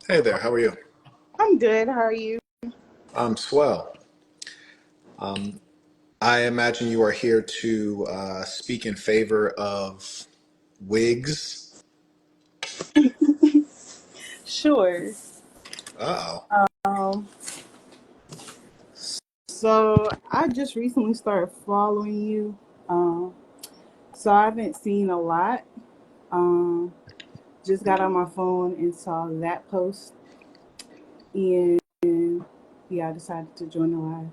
Hey there, how are you? I'm good. How are you? I'm swell. I imagine you are here to speak in favor of wigs. Sure. Uh-oh. Um, so I just recently started following you. Um, so I haven't seen a lot. Um, just got on my phone and saw that post, and yeah, I decided to join the live.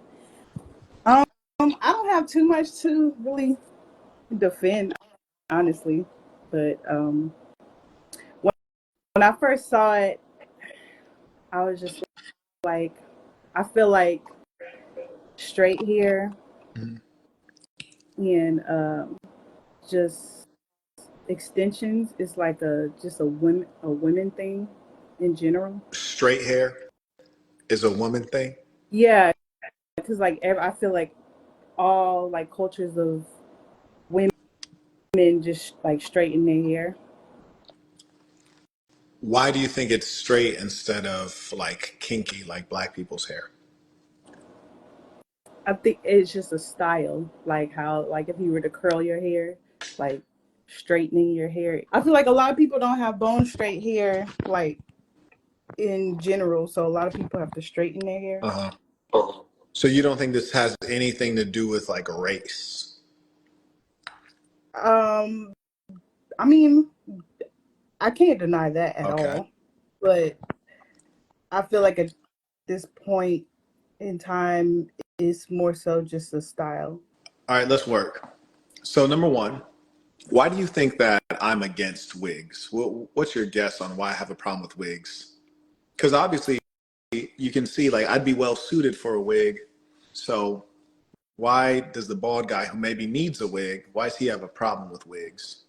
I don't have too much to really defend, honestly, but when, when I first saw it, I was just like, I feel like straight hair Mhm. and just extensions is like a just a women thing in general. Straight hair is a woman thing. Yeah, because I feel like all like cultures of women just like straighten their hair. Why do you think it's straight instead of like kinky, like black people's hair? I think it's just a style, like how like if you were to curl your hair, like straightening your hair. I feel like a lot of people don't have bone straight hair, like in general, so a lot of people have to straighten their hair. Uh-huh. So you don't think this has anything to do with like race? Um, I mean, I can't deny that at Okay. all, but I feel like at this point in time, it's more so just a style. All right, let's work. So number one, why do you think that I'm against wigs? What's your guess on why I have a problem with wigs? Because obviously you can see like I'd be well suited for a wig. So why does the bald guy who maybe needs a wig, why does he have a problem with wigs?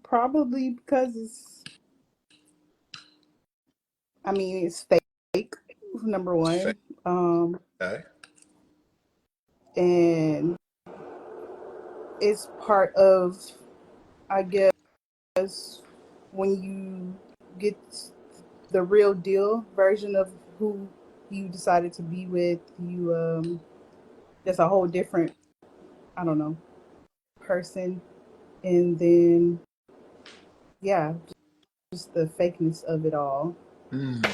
Probably because I mean, it's fake, number It's fake. one. Um, Okay. and it's part of, I guess, when you get the real deal version of who you decided to be with, that's a whole different, I don't know, person. And then, yeah, just the fakeness of it all. Mm.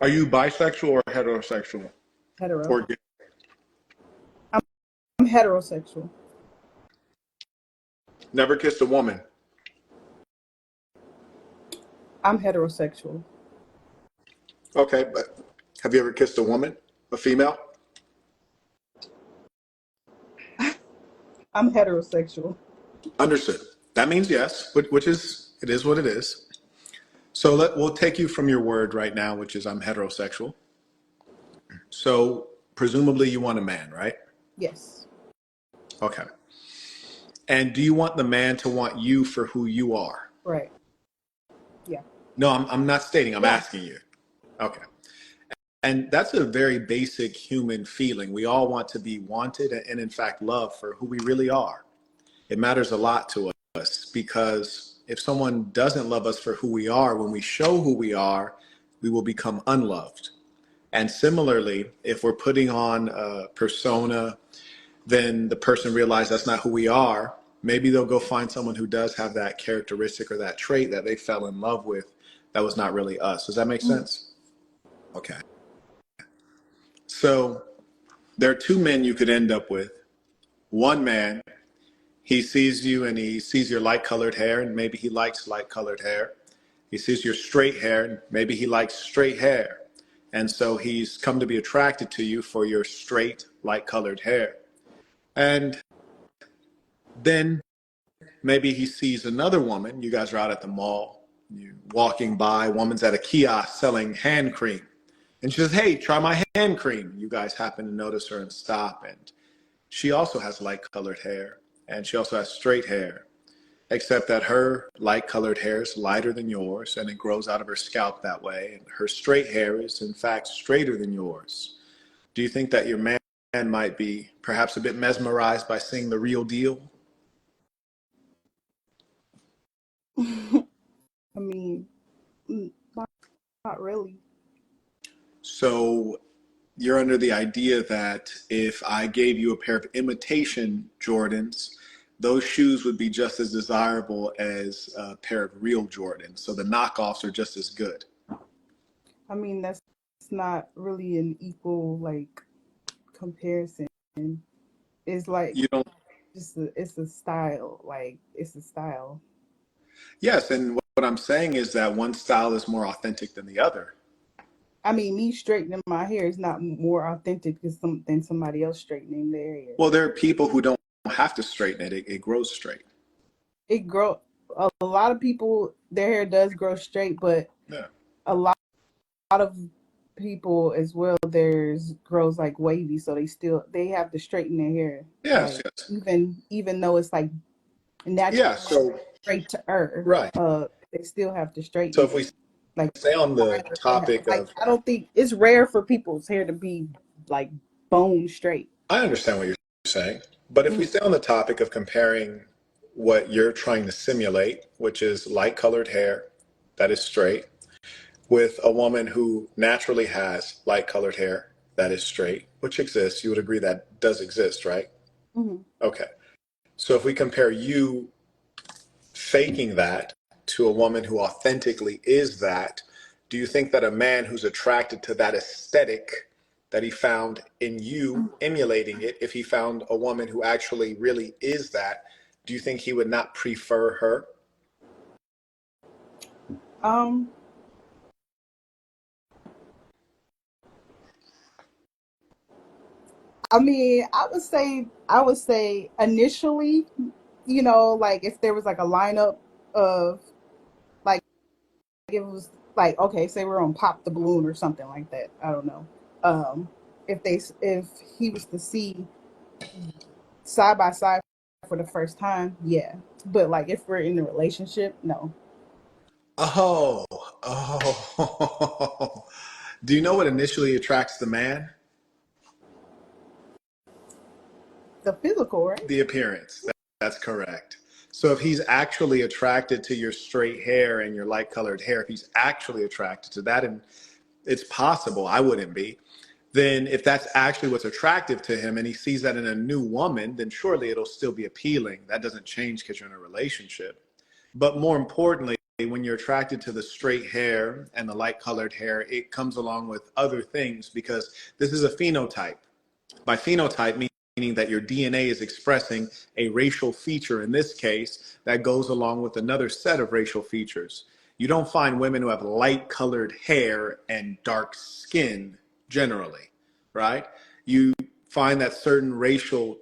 Are you bisexual or heterosexual? Hetero. Or gay? I'm, I'm heterosexual. Never kissed a woman? I'm heterosexual. Okay, but have you ever kissed a woman, a female? I'm heterosexual. Understood. That means yes, which is it is what it is. So we'll take you from your word right now, which is I'm heterosexual. So presumably you want a man, right? Yes. Okay. And do you want the man to want you for who you are? Right. Yeah. No, I'm not stating, I'm Yeah. asking you. Okay. And that's a very basic human feeling. We all want to be wanted and, in fact, loved for who we really are. It matters a lot to us because if someone doesn't love us for who we are, when we show who we are, we will become unloved. And similarly, if we're putting on a persona, then the person realizes that's not who we are. Maybe they'll go find someone who does have that characteristic or that trait that they fell in love with that was not really us. Does that make Mm. sense? Okay. So there are two men you could end up with. One man, he sees you and he sees your light colored hair, and maybe he likes light colored hair. He sees your straight hair, and maybe he likes straight hair. And so he's come to be attracted to you for your straight, light colored hair. And then maybe he sees another woman. You guys are out at the mall. You're walking by. Woman's at a kiosk selling hand cream. And she says, "Hey, try my hand cream." You guys happen to notice her and stop. And she also has light colored hair. And she also has straight hair, except that her light colored hair is lighter than yours and it grows out of her scalp that way. And her straight hair is, in fact, straighter than yours. Do you think that your man might be perhaps a bit mesmerized by seeing the real deal? I mean, not really. So you're under the idea that if I gave you a pair of imitation Jordans, those shoes would be just as desirable as a pair of real Jordans. So the knockoffs are just as good. I mean, that's not really an equal like comparison. It's like You don't. it's a style. Like it's a style. Yes, and what I'm saying is that one style is more authentic than the other. I mean, me straightening my hair is not more authentic than somebody else straightening their hair. Well, there are people who don't have to straighten it. It grows straight. It grow a lot of people their hair does grow straight, but Yeah. a lot of people as well theirs grows like wavy, so they have to straighten their hair Yes, like yes. even though it's like naturally Yeah, so straight to earth, right. they still have to straighten So if it. we Like stay on the topic like of, I don't think it's rare for people's hair to be like bone straight. I understand what you're saying, but if we Mm, stay on the topic of comparing what you're trying to simulate, which is light colored hair that is straight, with a woman who naturally has light colored hair that is straight, which exists, you would agree that does exist, right? mhm. Okay. So if we compare you faking that to a woman who authentically is that, do you think that a man who's attracted to that aesthetic that he found in you emulating it, if he found a woman who actually really is that, do you think he would not prefer her? Um, I mean, I would say initially, like if there was like a lineup of like it was like okay, say we're on Pop the Balloon or something like that. I don't know. Um, if he was to see side by side for the first time, yeah. But like if we're in a relationship, no. Oh, oh. Do you know what initially attracts the man? The physical, right? The appearance. That's correct. So if he's actually attracted to your straight hair and your light colored hair, if he's actually attracted to that, and it's possible, I wouldn't be, then if that's actually what's attractive to him and he sees that in a new woman, then surely it'll still be appealing. That doesn't change because you're in a relationship. But more importantly, when you're attracted to the straight hair and the light colored hair, it comes along with other things because this is a phenotype. By phenotype, meaning that your DNA is expressing a racial feature in this case that goes along with another set of racial features. You don't find women who have light colored hair and dark skin generally, right? You find that certain racial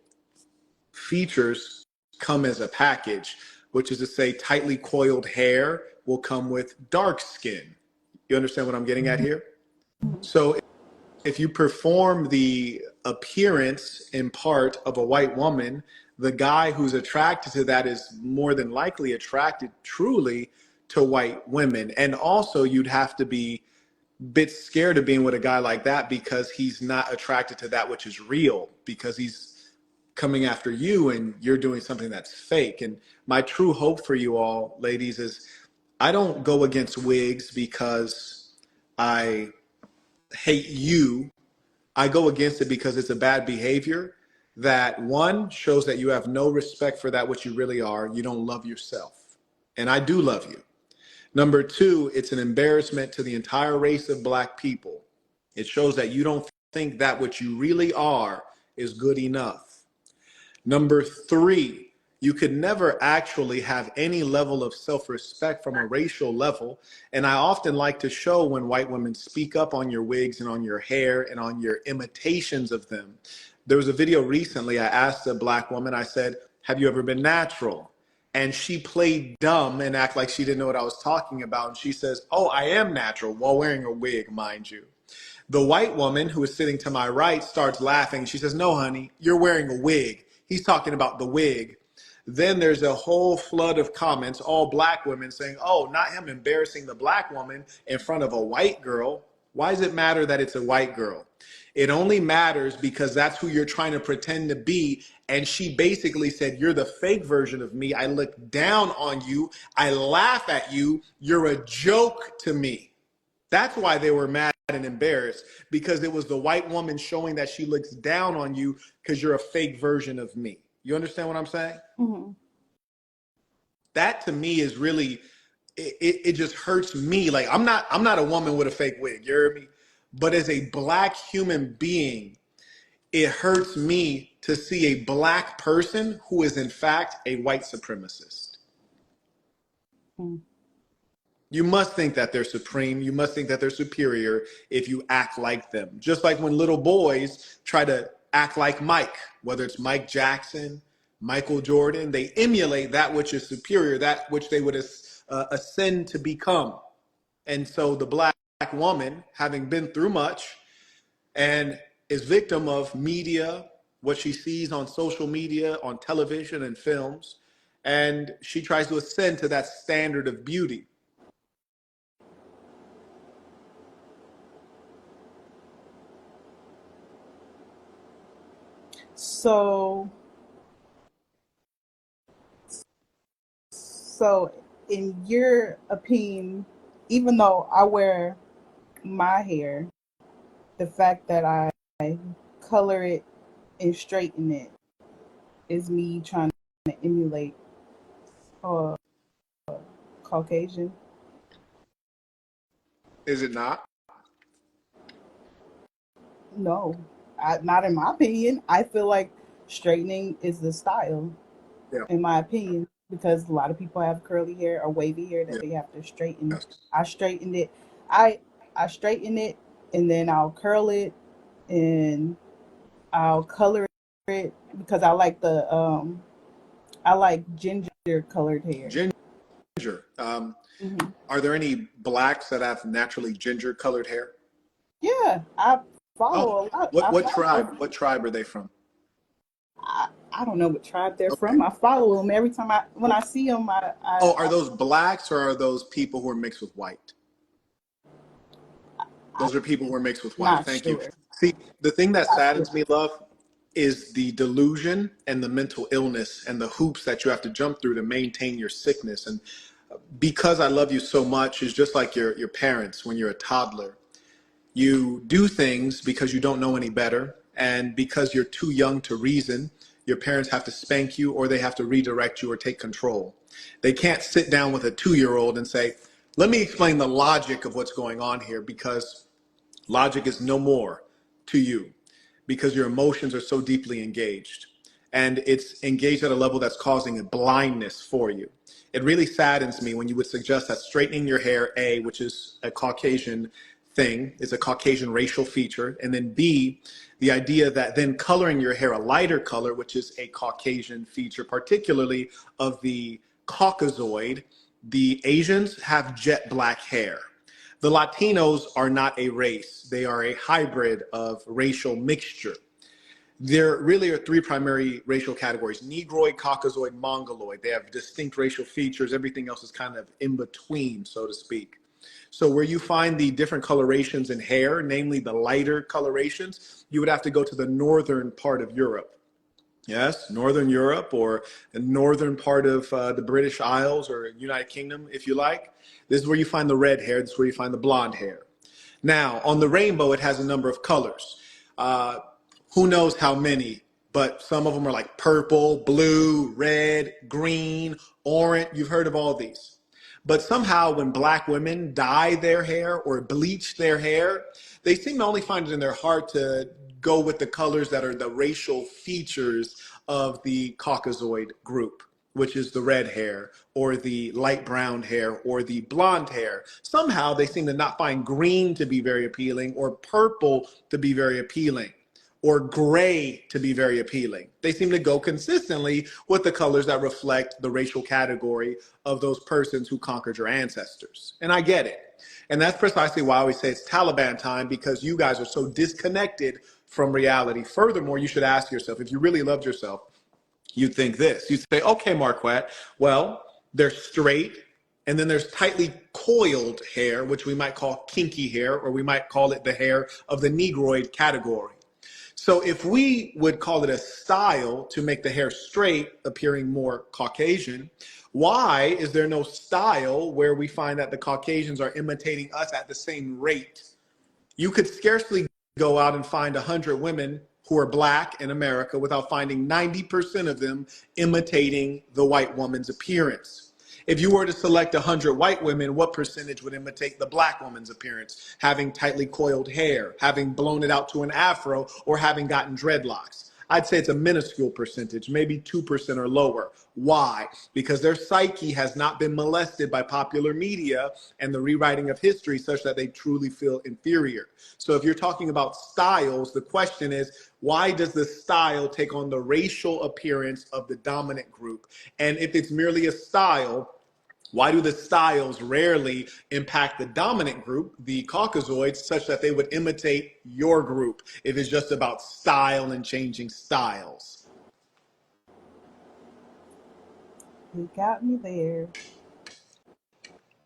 features come as a package, which is to say, tightly coiled hair will come with dark skin. You understand what I'm getting at here? So if you perform the appearance in part of a white woman, the guy who's attracted to that is more than likely attracted truly to white women. And also, you'd have to be a bit scared of being with a guy like that because he's not attracted to that which is real, because he's coming after you and you're doing something that's fake. And my true hope for you all, ladies, is I don't go against wigs because I hate you. I go against it because it's a bad behavior that one shows that you have no respect for that which you really are. You don't love yourself. And I do love you. Number two, it's an embarrassment to the entire race of black people. It shows that you don't think that what you really are is good enough. Number three, you could never actually have any level of self respect from a racial level. And I often like to show when white women speak up on your wigs and on your hair and on your imitations of them. There was a video recently. I asked a black woman, I said, "Have you ever been natural?" And she played dumb and act like she didn't know what I was talking about. And she says, "Oh, I am natural," while wearing a wig, mind you. The white woman who is sitting to my right starts laughing. She says, "No, honey, you're wearing a wig. He's talking about the wig." Then there's a whole flood of comments, all black women saying, "Oh, not him embarrassing the black woman in front of a white girl. Why does it matter that it's a white girl?" It only matters because that's who you're trying to pretend to be And she basically said, you're the fake version of me. I look down on you. I laugh at you. You're a joke to me. That's why they were mad and embarrassed, because it was the white woman showing that she looks down on you because you're a fake version of me. You understand what I'm saying? Mm-hmm. That to me is really, it just hurts me. Like I'm not a woman with a fake wig. You hear me? But as a black human being, it hurts me to see a black person who is in fact a white supremacist. Mm-hmm. You must think that they're supreme. You must think that they're superior if you act like them. Just like when little boys try to act like Mike, whether it's Mike Jackson, Michael Jordan, they emulate that which is superior, that which they would ascend to become. And so the black woman, having been through much and is victim of media, what she sees on social media, on television and films, and she tries to ascend to that standard of beauty. So, so in your opinion, even though I wear my hair, the fact that I color it and straighten it is me trying to emulate uh, Caucasian. Is it not? No, not in my opinion. I feel like straightening is the style, Yeah. in my opinion, because a lot of people have curly hair or wavy hair that Yeah. they have to straighten. Yes. I straightened it. I straighten it and then I'll curl it and I'll color it because I like ginger colored hair. Ginger. Hmm. Are there any blacks that have naturally ginger colored hair? Yeah, I Oh, follow a lot. what I what tribe? follow. What tribe are they from? I don't know what tribe they're Okay. from. I follow them every time when I see them. Oh, are those blacks or are those people who are mixed with white? I'm Those are people who are mixed with white. not Thank you. sure. See, the thing that Not sure. saddens me, love, is the delusion and the mental illness and the hoops that you have to jump through to maintain your sickness. And because I love you so much, is just like your parents when you're a toddler. You do things because you don't know any better, and because you're too young to reason, your parents have to spank you or they have to redirect you or take control. They can't sit down with a 2-year-old and say, let me explain the logic of what's going on here, because logic is no more to you because your emotions are so deeply engaged. And it's engaged at a level that's causing a blindness for you. It really saddens me when you would suggest that straightening your hair, A, which is a Caucasian thing, is a Caucasian racial feature, and then B, the idea that then coloring your hair a lighter color, which is a Caucasian feature, particularly of the Caucasoid. The Asians have jet black hair. The Latinos are not a race. They are a hybrid of racial mixture. There really are three primary racial categories: Negroid, Caucasoid, Mongoloid. They have distinct racial features. Everything else is kind of in between, so to speak. So where you find the different colorations in hair, namely the lighter colorations, you would have to go to the northern part of Europe. Yes, Northern Europe, or the northern part of the British Isles or United Kingdom, if you like. This is where you find the red hair. This is where you find the blonde hair. Now, on the rainbow, it has a number of colors. Uh, who knows how many, but some of them are like purple, blue, red, green, orange. You've heard of all these. But somehow when black women dye their hair or bleach their hair, they seem to only find it in their heart to go with the colors that are the racial features of the Caucasoid group, which is the red hair or the light brown hair or the blonde hair. Somehow they seem to not find green to be very appealing or purple to be very appealing or gray to be very appealing. They seem to go consistently with the colors that reflect the racial category of those persons who conquered your ancestors. And I get it. And that's precisely why I always say it's Taliban time, because you guys are so disconnected from reality. Furthermore, you should ask yourself, if you really loved yourself, you'd think this. You'd say, okay, Marquett, well, they're straight, and then there's tightly coiled hair, which we might call kinky hair, or we might call it the hair of the Negroid category. So if we would call it a style to make the hair straight, appearing more Caucasian, why is there no style where we find that the Caucasians are imitating us at the same rate? You could scarcely go out and find 100 women who are black in America without finding 90% of them imitating the white woman's appearance. If you were to select 100 white women, what percentage would imitate the black woman's appearance? Having tightly coiled hair, having blown it out to an afro, or having gotten dreadlocks? I'd say it's a minuscule percentage, maybe 2% or lower. Why? Because their psyche has not been molested by popular media and the rewriting of history such that they truly feel inferior. So if you're talking about styles, the question is, why does the style take on the racial appearance of the dominant group? And if it's merely a style, why do the styles rarely impact the dominant group, the Caucasoids, such that they would imitate your group if it's just about style and changing styles? You got me there.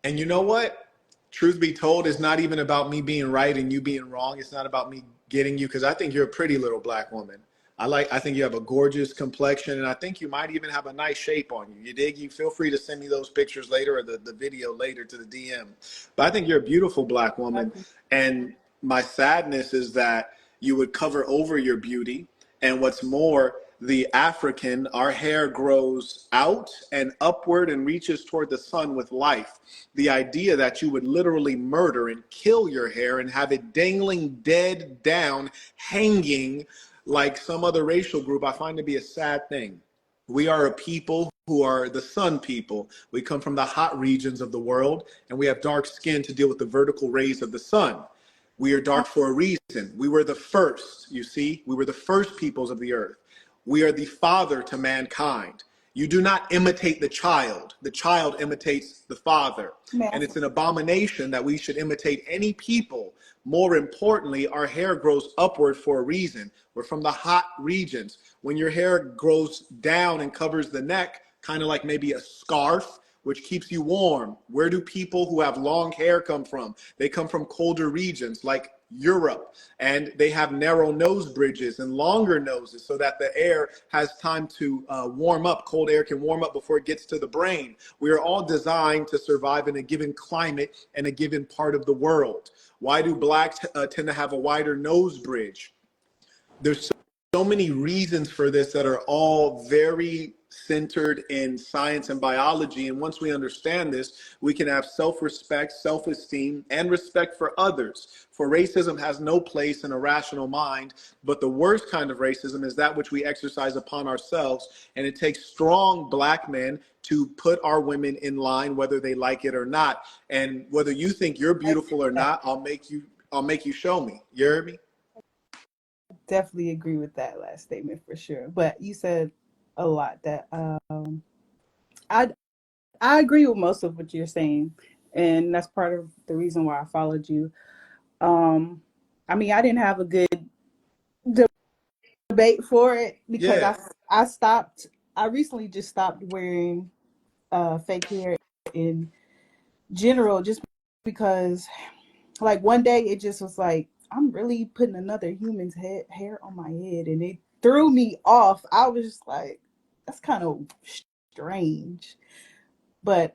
And you know what? Truth be told, it's not even about me being right and you being wrong. It's not about me getting you, because I think you're a pretty little black woman. I think you have a gorgeous complexion, and I think you might even have a nice shape on you. You dig? You feel free to send me those pictures later or the video later to the DM. But I think you're a beautiful black woman. And my sadness is that you would cover over your beauty. And what's more, the African, our hair grows out and upward and reaches toward the sun with life. The idea that you would literally murder and kill your hair and have it dangling dead down, hanging like some other racial group, I find to be a sad thing. We are a people who are the sun people. We come from the hot regions of the world, and we have dark skin to deal with the vertical rays of the sun. We are dark for a reason. We were the first, you see, we were the first peoples of the earth. We are the father to mankind. You do not imitate the child imitates the father. And it's an abomination that we should imitate any people. More importantly, our hair grows upward for a reason. We're from the hot regions. When your hair grows down and covers the neck, kind of like maybe a scarf, which keeps you warm. Where do people who have long hair come from? They come from colder regions like Europe, and they have narrow nose bridges and longer noses so that the air has time to warm up. Cold air can warm up before it gets to the brain. We are all designed to survive in a given climate and a given part of the world. Why do blacks tend to have a wider nose bridge? There's so many reasons for this that are all very centered in science and biology. And once we understand this, we can have self-respect, self-esteem, and respect for others. For racism has no place in a rational mind, but the worst kind of racism is that which we exercise upon ourselves. And it takes strong black men to put our women in line, whether they like it or not. And whether you think you're beautiful or not, I'll make you show me. You hear me? Definitely agree with that last statement for sure. But you said a lot that I I agree with most of what you're saying, and that's part of the reason why I followed you. Um, I mean, I didn't have a good debate for it because Yeah. I stopped. I recently just stopped wearing fake hair in general, just because like one day it just was like I'm really putting another human's hair on my head, and it threw me off. I was just like, that's kind of strange. But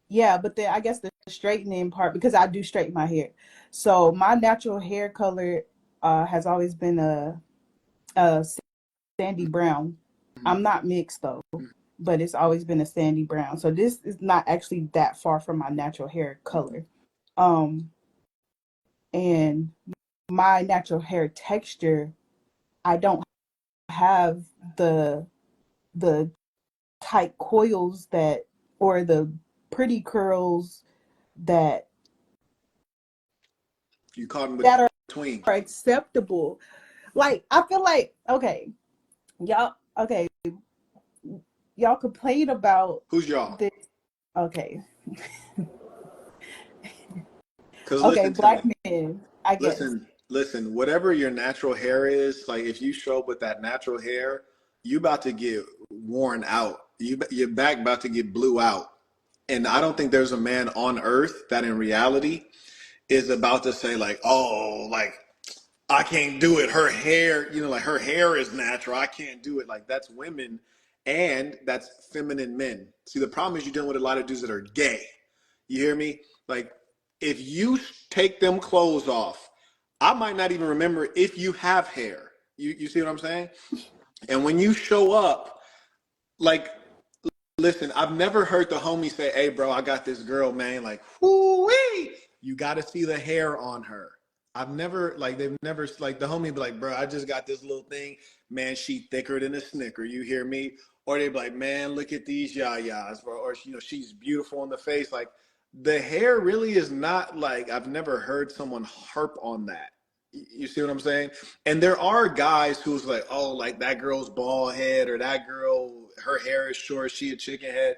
yeah, but then I guess the straightening part, because I do straighten my hair. So my natural hair color has always been a sandy brown. I'm not mixed though, but it's always been a sandy brown. So this is not actually that far from my natural hair color. Um, and my natural hair texture, I don't have the tight coils that, or the pretty curls that You caught him that between. are acceptable. Like I feel like okay, y'all complain about Who's y'all? this. Okay, Because okay, listen to black me. men, I guess. Listen, whatever your natural hair is, like if you show up with that natural hair, you about to get worn out. Your back about to get blew out. And I don't think there's a man on earth that in reality is about to say like, oh, like I can't do it. Her hair, like her hair is natural. I can't do it. Like that's women and that's feminine men. See, the problem is you're dealing with a lot of dudes that are gay. You hear me? Like if you take them clothes off, I might not even remember if you have hair. You see what I'm saying? And when you show up, like, listen, I've never heard the homie say, "Hey, bro, I got this girl, man. Like, whoo-wee, you got to see the hair on her." I've never, like, they've never, like, the homie be like, "Bro, I just got this little thing, man. She thicker than a Snicker." You hear me? Or they be like, "Man, look at these yayas," or she's beautiful in the face. Like, the hair really is not like I've never heard someone harp on that. You see what I'm saying? And there are guys who's like, oh, like that girl's bald head or that girl, her hair is short, she a chicken head.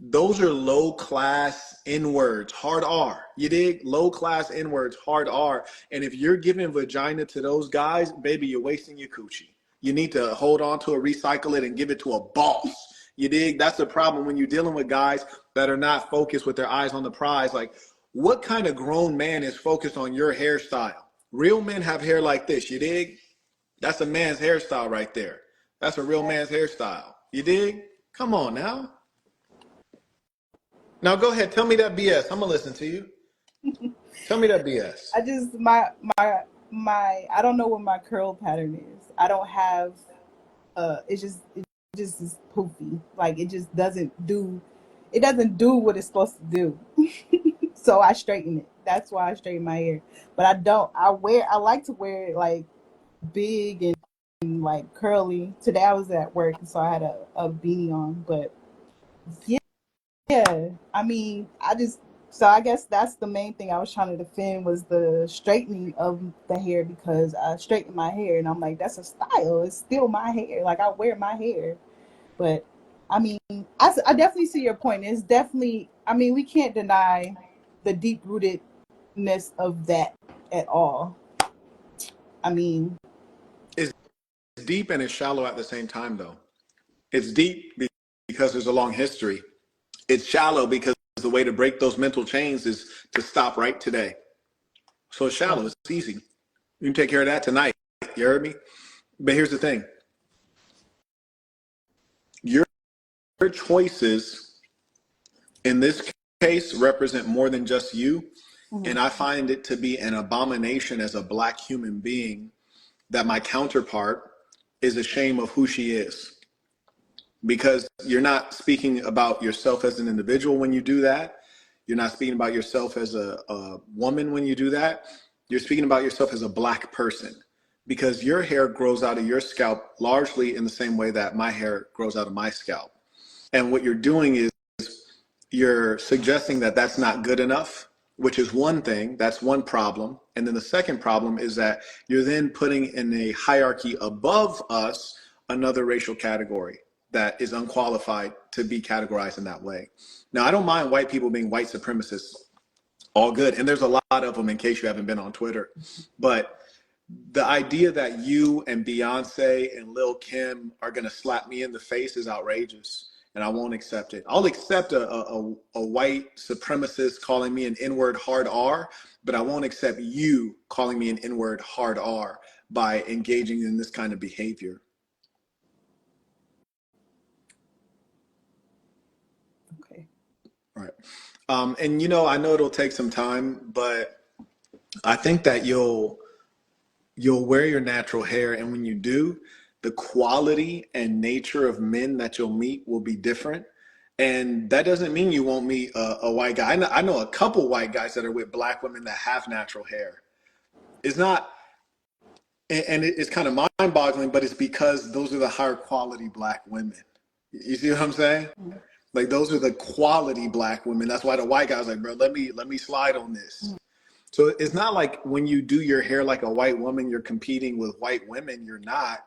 Those are low class N words, hard R. You dig? Low class N words, hard R. And if you're giving vagina to those guys, baby, you're wasting your coochie. You need to hold on to it, recycle it, and give it to a boss. You dig? That's the problem when you're dealing with guys that are not focused with their eyes on the prize. Like, what kind of grown man is focused on your hairstyle? Real men have hair like this, you dig? That's a man's hairstyle right there. That's a real man's hairstyle. You dig? Come on now. Now go ahead, tell me that BS. I'm gonna listen to you. Tell me that BS. I just my I don't know what my curl pattern is. I don't have it just is poofy. Like it doesn't do what it's supposed to do. So I straighten it. That's why I straighten my hair. But I like to wear it like big and like curly. Today I was at work, so I had a beanie on. But yeah, I mean, so I guess that's the main thing I was trying to defend was the straightening of the hair because I straighten my hair and I'm like, that's a style. It's still my hair. Like I wear my hair. But I mean, I definitely see your point. It's definitely, I mean, we can't deny the deep rootedness of that at all. I mean, It's deep and it's shallow at the same time, though. It's deep because there's a long history. It's shallow because the way to break those mental chains is to stop right today. So it's shallow. It's easy. You can take care of that tonight. You heard me? But here's the thing. Your choices in this case represent more than just you. mm-hmm. And I find it to be an abomination as a black human being that my counterpart is ashamed of who she is. Because you're not speaking about yourself as an individual when you do that. You're not speaking about yourself as a woman when you do that. You're speaking about yourself as a black person because your hair grows out of your scalp largely in the same way that my hair grows out of my scalp. And what you're doing is you're suggesting that that's not good enough, which is one thing. That's one problem. And then the second problem is that you're then putting in a hierarchy above us another racial category that is unqualified to be categorized in that way. Now, I don't mind white people being white supremacists, all good. And there's a lot of them in case you haven't been on Twitter. But the idea that you and Beyonce and Lil Kim are going to slap me in the face is outrageous. And I won't accept it. I'll accept a white supremacist calling me an N-word hard R, but I won't accept you calling me an N-word hard R by engaging in this kind of behavior. Okay. Right. And I know it'll take some time, but I think that you'll wear your natural hair, and when you do, the quality and nature of men that you'll meet will be different. And that doesn't mean you won't meet a white guy. I know a couple white guys that are with black women that have natural hair. It's not, and it's kind of mind-boggling, but it's because those are the higher quality black women. You see what I'm saying? Mm-hmm. Like those are the quality black women. That's why the white guy's like, bro, let me slide on this. So it's not like when you do your hair like a white woman, you're competing with white women. You're not.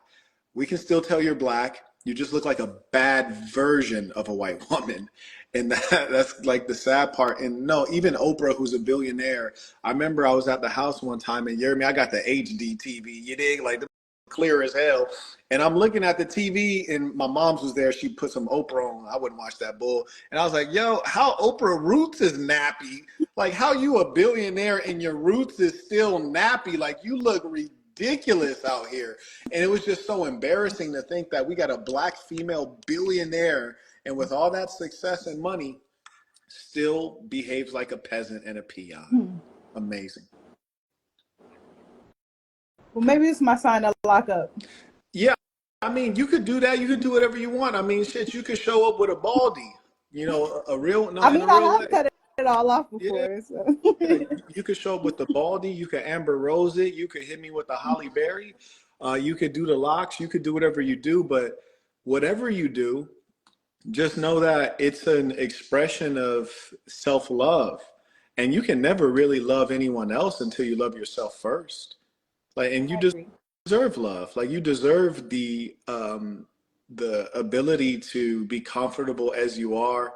We can still tell you're black. You just look like a bad version of a white woman. And that's like the sad part. And no, even Oprah, who's a billionaire, I remember I was at the house one time and Jeremy, I got the HD TV, you dig? Like the clear as hell. And I'm looking at the TV and my mom's was there. She put some Oprah on. I wouldn't watch that bull. And I was like, yo, how Oprah Roots is nappy. Like how you a billionaire and your roots is still nappy. Like you look ridiculous. ridiculous out here. And it was just so embarrassing to think that we got a black female billionaire and with all that success and money still behaves like a peasant and a peon. Amazing. Well, maybe it's my sign to lock up. Yeah, I mean, you could do that. You could do whatever you want. I mean, shit, you could show up with a baldy, a real, no, I in mean, a I real have way. cut it all off Yeah, before. So. yeah. You could show up with the baldy. You could Amber Rose it. You could hit me with the Holly Berry. You could do the locks. You could do whatever you do. But whatever you do, just know that it's an expression of self-love. And you can never really love anyone else until you love yourself first. Like, and you I agree. deserve love. Like you deserve the ability to be comfortable as you are.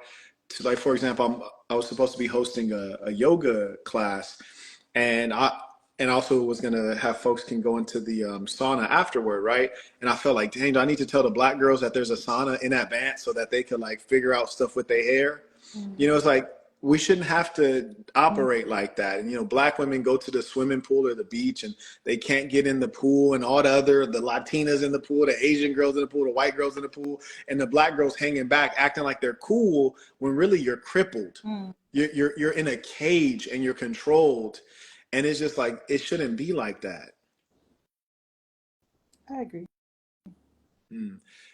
To like, for example, I was supposed to be hosting a yoga class, and I also was gonna have folks can go into the sauna afterward, right? And I felt like, dang, do I need to tell the black girls that there's a sauna in advance so that they could like figure out stuff with their hair? It's like we shouldn't have to operate like that. And black women go to the swimming pool or the beach and they can't get in the pool, and all the Latinas in the pool, the Asian girls in the pool, the white girls in the pool, and the black girls hanging back acting like they're cool when really you're crippled. You're in a cage and you're controlled. And it's just like it shouldn't be like that. I agree.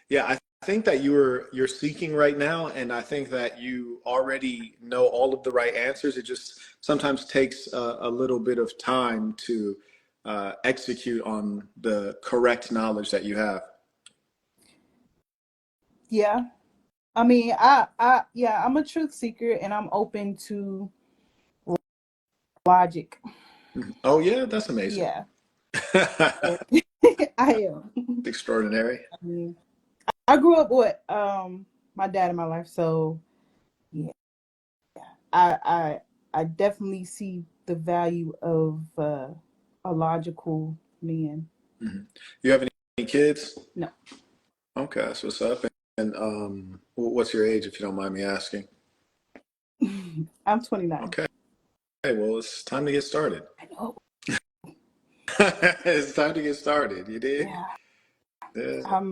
Yeah, I think that you're seeking right now, and I think that you already know all of the right answers. It just sometimes takes a little bit of time to execute on the correct knowledge that you have. Yeah. I mean, yeah, I'm a truth seeker and I'm open to logic. Oh yeah, that's amazing. Yeah. I am. Extraordinary. I mean, I grew up with my dad in my life, so yeah, I definitely see the value of a logical man. You have any kids? No. Okay, that's what's up. And what's your age, if you don't mind me asking? I'm 29. Okay, well, it's time to get started. I know. It's time to get started. You dig? Yeah. Yeah.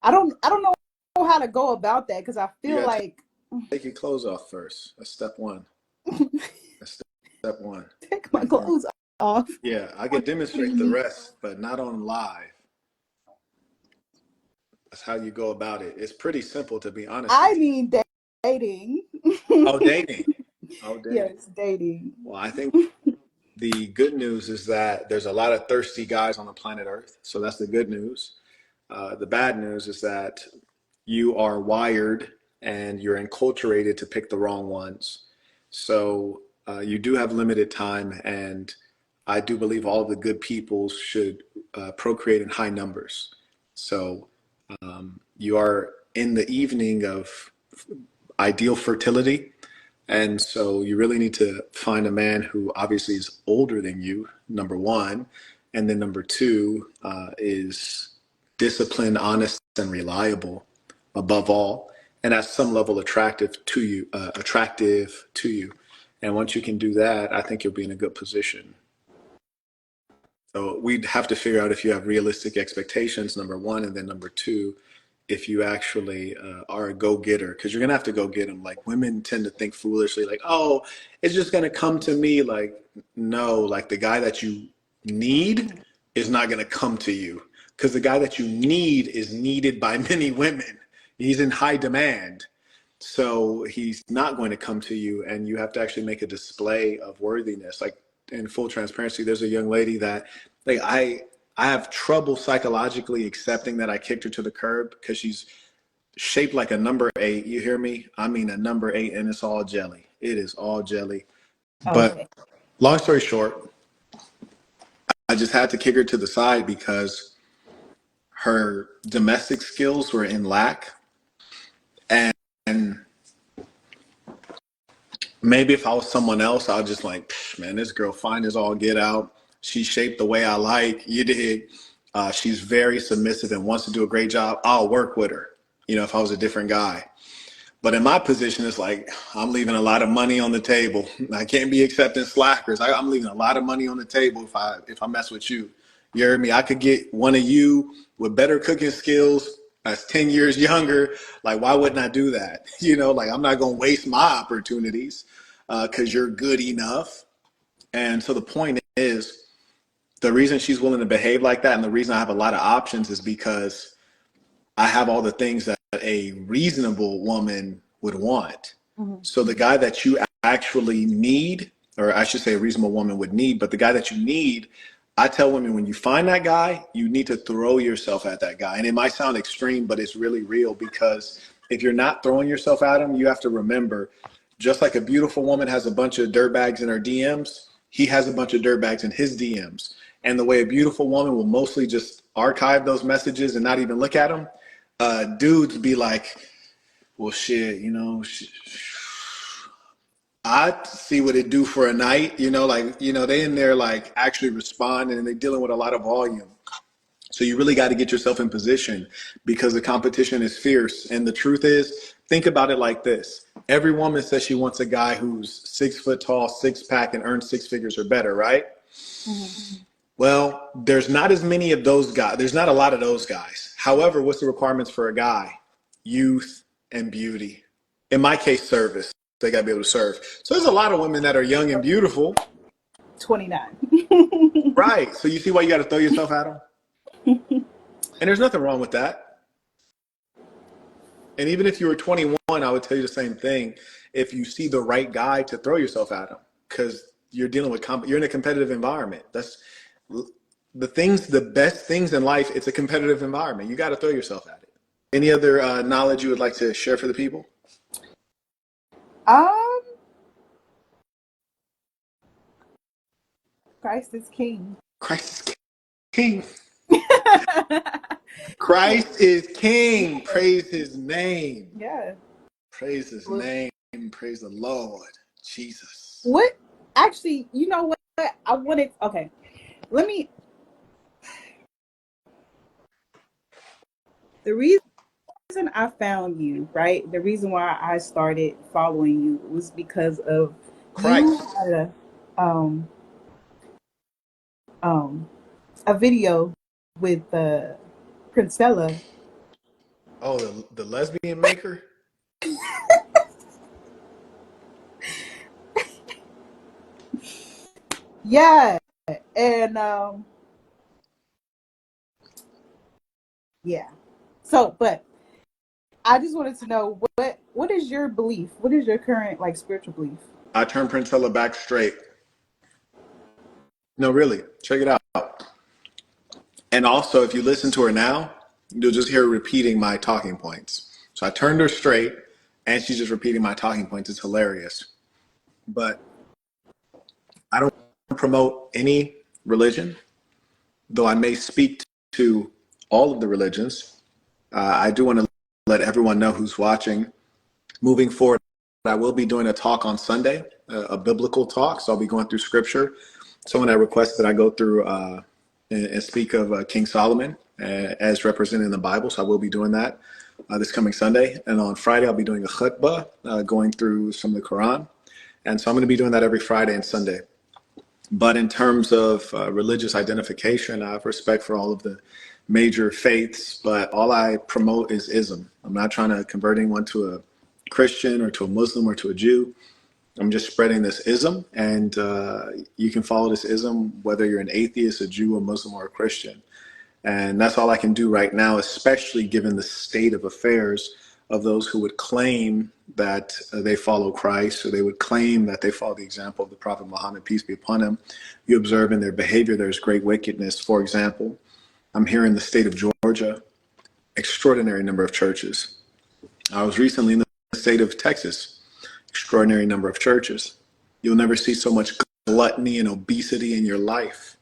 I don't know how to go about that because I You feel got to like take your clothes off first. That's step one. That's step one. take my clothes off. Yeah, I could demonstrate the rest, but not on live. That's how you go about it. It's pretty simple, to be honest I with you. mean dating. Oh, dating. Oh, dating. Yes, dating. Well, I think the good news is that there's a lot of thirsty guys on the planet Earth. So that's the good news. The bad news is that you are wired and you're enculturated to pick the wrong ones. So you do have limited time, and I do believe all of the good people should procreate in high numbers. So you are in the evening of ideal fertility. And so you really need to find a man who obviously is older than you, number one. And then number two is disciplined, honest, and reliable above all. And at some level attractive to you. And once you can do that, I think you'll be in a good position. So we'd have to figure out if you have realistic expectations, number one, and then number two, if you actually are a go-getter, because you're gonna have to go get them. Like women tend to think foolishly, like, oh, it's just gonna come to me. Like, no, like the guy that you need is not gonna come to you, because the guy that you need is needed by many women. He's in high demand. So he's not going to come to you, and you have to actually make a display of worthiness. Like in full transparency, there's a young lady that like I have trouble psychologically accepting that I kicked her to the curb because she's shaped like a number eight. You hear me? I mean a number eight, and it's all jelly. It is all jelly. But Okay. long story short, I just had to kick her to the side because her domestic skills were in lack. And maybe if I was someone else, I'd just like, man, this girl fine as all get out. She's shaped the way I like. You dig? She's very submissive and wants to do a great job. I'll work with her, if I was a different guy. But in my position, it's like I'm leaving a lot of money on the table. I can't be accepting slackers. I'm leaving a lot of money on the table if I mess with you. You heard me? I could get one of you with better cooking skills that's 10 years younger. Like, why wouldn't I do that? Like I'm not going to waste my opportunities because you're good enough. And so the point is, the reason she's willing to behave like that and the reason I have a lot of options is because I have all the things that a reasonable woman would want. Mhm. So the guy that you actually need, or I should say a reasonable woman would need, but the guy that you need, I tell women when you find that guy, you need to throw yourself at that guy. And it might sound extreme, but it's really real because if you're not throwing yourself at him, you have to remember, just like a beautiful woman has a bunch of dirtbags in her DMs, he has a bunch of dirtbags in his DMs. And the way a beautiful woman will mostly just archive those messages and not even look at them, dudes be like, well, shit, I see what it do for a night, they in there like actually responding and they dealing with a lot of volume. So you really got to get yourself in position because the competition is fierce. And the truth is, think about it like this. Every woman says she wants a guy who's 6 foot tall, six pack, and earns six figures or better, right? Mm-hmm. Well, there's not as many of those guys. There's not a lot of those guys. However, what's the requirements for a guy? Youth and beauty. In my case, service. They got to be able to serve. So there's a lot of women that are young and beautiful. 29. Right. So you see why you got to throw yourself at them? And there's nothing wrong with that. And even if you were 21, I would tell you the same thing. If you see the right guy, to throw yourself at him because you're dealing with, you're in a competitive environment. That's the best things in life. It's a competitive environment. You got to throw yourself at it. Any other knowledge you would like to share for the people? Christ is king. Christ is king. Christ is king. Praise his name. Yeah. Praise his name. Praise the Lord. Jesus. What? Actually, you know what? I wanted. Okay. Let me. The reason I found you, right? The reason why I started following you was because of you Christ. had a video with Princella. Oh, the lesbian maker? Yeah. And yeah. So, but I just wanted to know what is your belief? What is your current like spiritual belief? I turned Princella back straight. No, really. Check it out. And also, if you listen to her now, you'll just hear her repeating my talking points. So I turned her straight, and she's just repeating my talking points. It's hilarious. But I don't promote any religion, though I may speak to all of the religions. I do want to let everyone know who's watching. Moving forward, I will be doing a talk on Sunday, a biblical talk. So I'll be going through scripture. Someone had requested that I go through and speak of King Solomon as represented in the Bible. So I will be doing that this coming Sunday. And on Friday, I'll be doing a khutbah, going through some of the Quran. And so I'm going to be doing that every Friday and Sunday. But in terms of religious identification, I have respect for all of the major faiths, but all I promote is ism. I'm not trying to convert anyone to a Christian or to a Muslim or to a Jew. I'm just spreading this ism, and you can follow this ism whether you're an atheist, a Jew, a Muslim, or a Christian. And that's all I can do right now, especially given the state of affairs of those who would claim that they follow Christ, or they would claim that they follow the example of the Prophet Muhammad, peace be upon him. You observe in their behavior there's great wickedness. For example, I'm here in the state of Georgia, extraordinary number of churches. I was recently in the state of Texas, extraordinary number of churches. You'll never see so much gluttony and obesity in your life.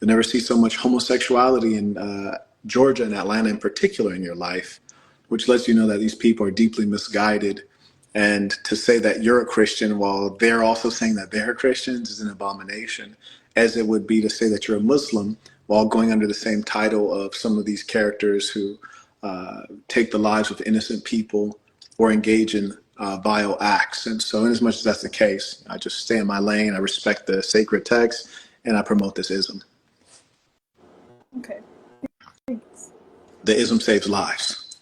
You'll never see so much homosexuality in Georgia and Atlanta in particular in your life, which lets you know that these people are deeply misguided. And to say that you're a Christian while they're also saying that they're Christians is an abomination, as it would be to say that you're a Muslim while going under the same title of some of these characters who take the lives of innocent people or engage in vile acts. And so in as much as that's the case, I just stay in my lane, I respect the sacred text, and I promote this ism. Okay. Thanks. The ism saves lives.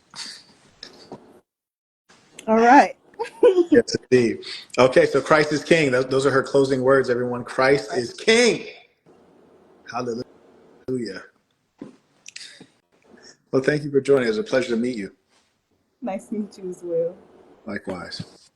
All right. Yes, indeed. Okay, so Christ is King. Those are her closing words, everyone. Christ is King. Hallelujah. Well, thank you for joining. It was a pleasure to meet you. Nice to meet you as well. Likewise.